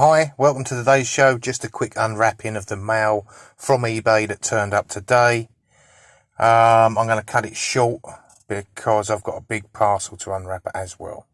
Hi, welcome to today's show. Just a quick unwrapping of the mail from eBay that turned up today. I'm going to cut it short because I've got a big parcel to unwrap as well.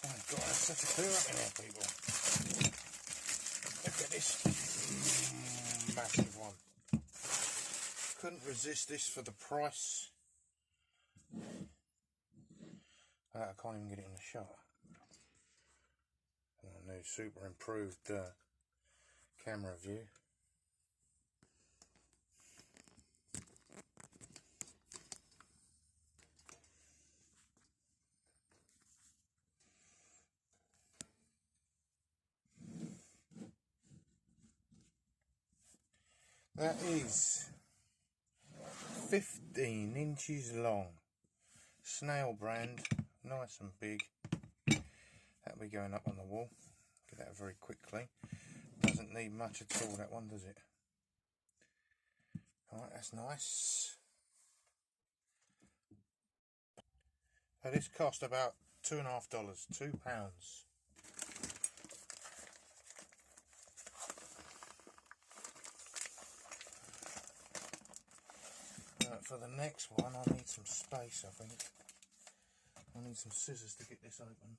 Oh God, there's such a clear up in here, people. Look at this massive one. Couldn't resist this for the price. I can't even get it in the shot. A new super improved camera view. That is 15 inches long. Snail brand, nice and big. That'll be going up on the wall. Get that very quickly. Doesn't need much at all, that one, does it? Alright, that's nice. So this cost about $2.50, £2. For the next one, I need some space, I think. I need some scissors to get this open.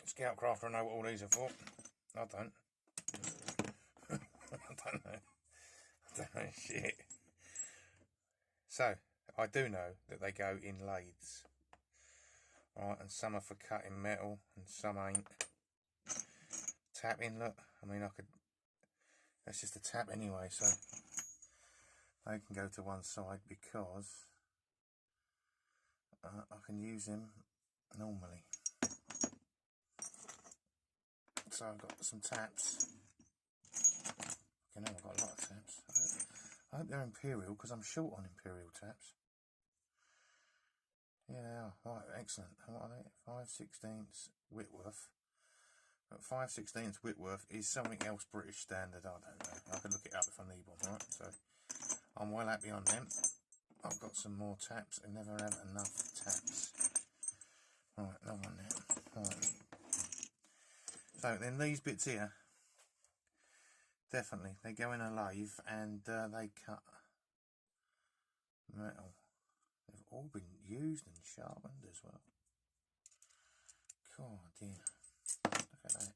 Scoutcrafter, I know what all these are for. I don't. I don't know shit. So, I do know that they go in lathes. Right, and some are for cutting metal and some ain't. Tapping, look, I mean, that's just a tap anyway, so they can go to one side because I can use them normally. So I've got some taps. You know, I've got a lot of taps. I hope they're imperial because I'm short on imperial taps. Yeah, they are. Right, excellent. What are they? 5/16 Whitworth. But 5/16 Whitworth is something else British standard. I don't know. I can look it up if I need one, right? So I'm well happy on them. I've got some more taps. I never have enough taps. Right, another one now. Right. So then these bits here, definitely, they go in a lathe and they cut metal. They've all been used and sharpened as well. God dear. Look at that.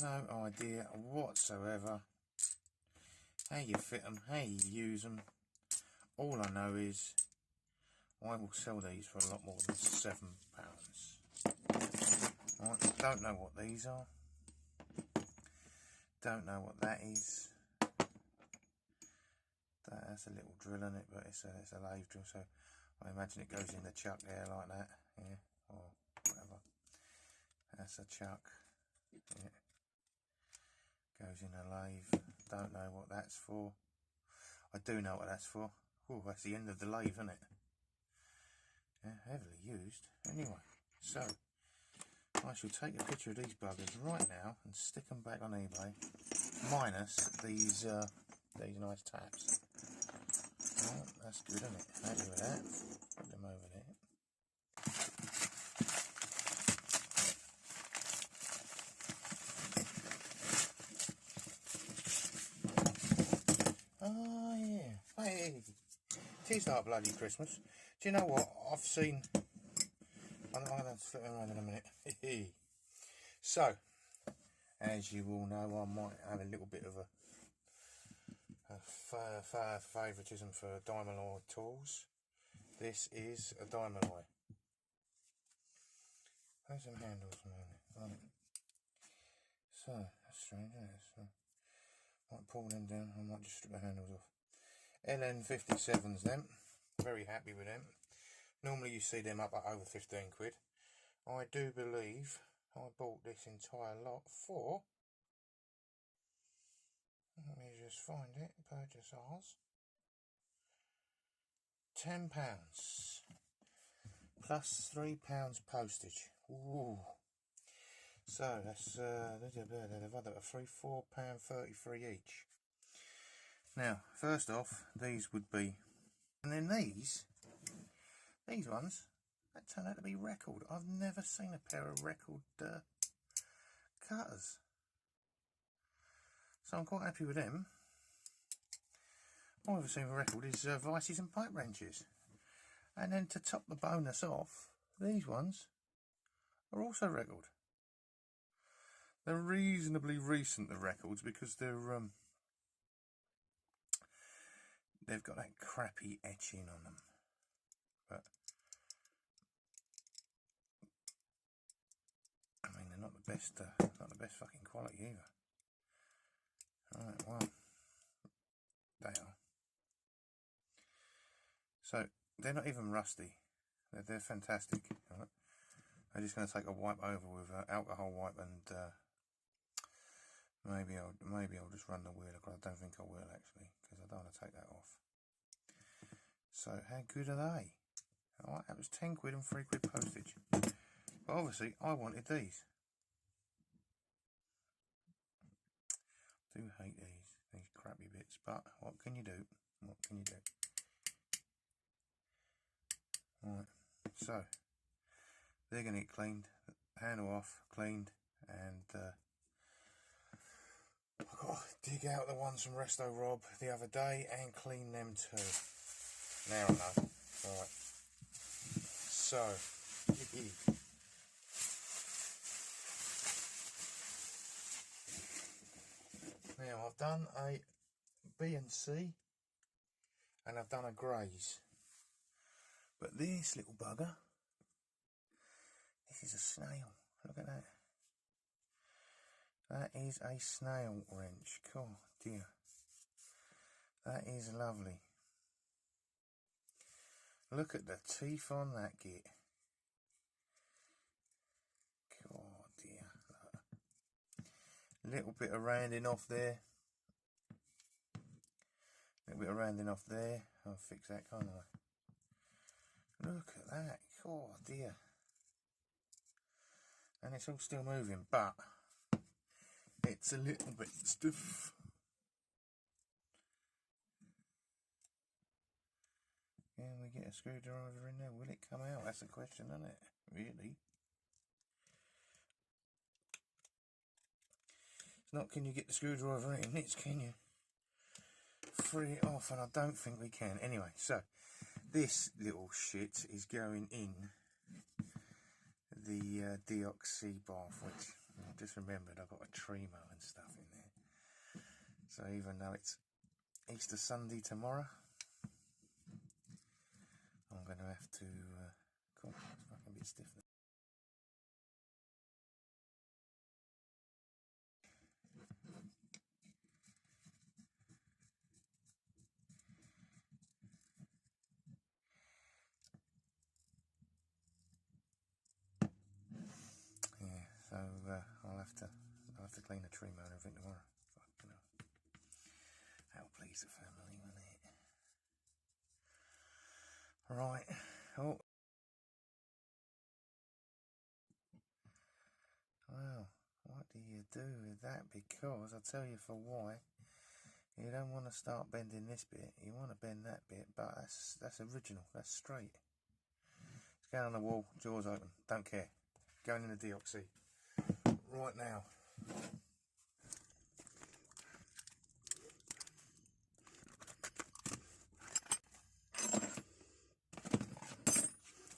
No idea whatsoever how you fit them, how you use them. All I know is I will sell these for a lot more than £7. Right, don't know what these are. Don't know what that is. That's a little drill in it, but it's a lathe drill, so I imagine it goes in the chuck there like that, yeah, or whatever. That's a chuck. Yeah. Goes in a lathe. Don't know what that's for. I do know what that's for. Oh, that's the end of the lathe, isn't it? Yeah, heavily used. Anyway, so I shall take a picture of these buggers right now and stick them back on eBay, minus these nice taps. Right, that's good, isn't it? Happy with that. Put them over there. Oh yeah, hey, tis like bloody Christmas. Do you know what I've seen? I'm going to flip it around in a minute. So, as you all know, I might have a little bit of a favouritism for diamond alloy tools. This is a diamond alloy. There's some handles on it. So, that's strange, isn't it? So, might pull them down, I might just strip the handles off. LN57s them, very happy with them. Normally you see them up at over 15 quid. I do believe I bought this entire lot for, let me just find it, purchase ours, £10. plus £3 postage. Ooh. So that's they've had £4.33 each. Now, first off, these would be, and then these ones, they turn out to be record. I've never seen a pair of record cutters, so I'm quite happy with them. All I've seen for record is vices and pipe wrenches. And then to top the bonus off, these ones are also record. They're reasonably recent, the records, because they've got that crappy etching on them. But I mean, they're not the best fucking quality either. Right, well, they are. So they're not even rusty. They're fantastic. Right? I'm just going to take a wipe over with alcohol wipe, and maybe I'll just run the wheel across. I don't think I will actually, because I don't want to take that off. So how good are they? Alright, that was 10 quid and 3 quid postage. But obviously I wanted these. I do hate these crappy bits, but what can you do? What can you do? Right, so they're going to get cleaned, handle off, cleaned, and I've got to dig out the ones from Resto Rob the other day and clean them too. Now I know. Right. So, now I've done a B and C, and I've done a greys. But this little bugger, this is a snail. Look at that. That is a snail wrench. God dear. That is lovely. Look at the teeth on that git. God dear. Little bit of rounding off there. Little bit of rounding off there. I'll fix that, can't I? Look at that. God dear. And it's all still moving, but it's a little bit stiff. Can we get a screwdriver in there? Will it come out? That's the question, isn't it? Really? It's not can you get the screwdriver in, it's can you free it off, and I don't think we can. Anyway, so this little shit is going in the deoxy bath, which I just remembered I've got a tremo and stuff in there. So even though it's Easter Sunday tomorrow, I'm going to have to cool, it's fucking a bit stiff. Yeah, so I'll have to clean the tremo and everything tomorrow. Fucking hell. That'll please the family, won't it? Right. Oh. Well, what do you do with that? Because I'll tell you for why. You don't want to start bending this bit. You want to bend that bit, but that's original. That's straight. It's going on the wall. Jaws open. Don't care. Going in the deoxy right now.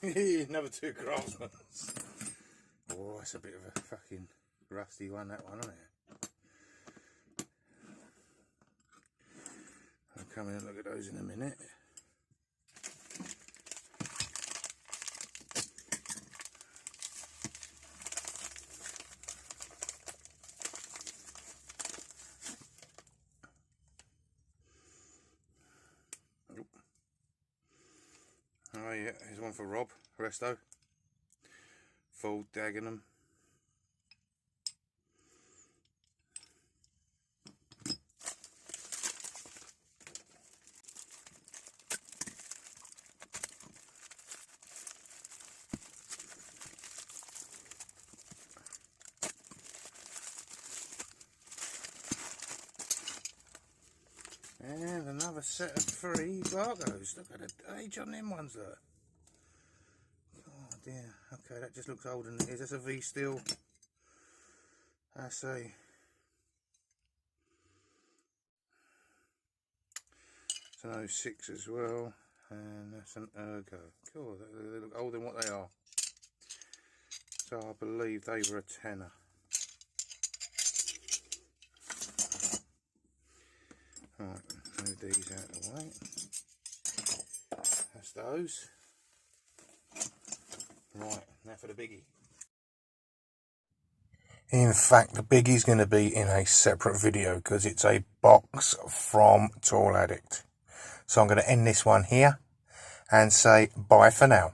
Another 2 craftsmen. Oh, it's a bit of a fucking rusty one, that one, isn't it? I'll come in and look at those in a minute. Oh yeah, here's one for Rob, Resto. Full Dagenham. another set of 3 Vargos. Look at the age on them ones, look. Oh dear. Okay, that just looks older than it is. That's a V steel. That's a... It's an 06 as well. And that's an Ergo. Cool, they look older than what they are. So I believe they were a tenner. Right, move these out of the way. That's those. Right, now for the biggie. In fact, the biggie's going to be in a separate video because it's a box from Tool Addict. So I'm going to end this one here and say bye for now.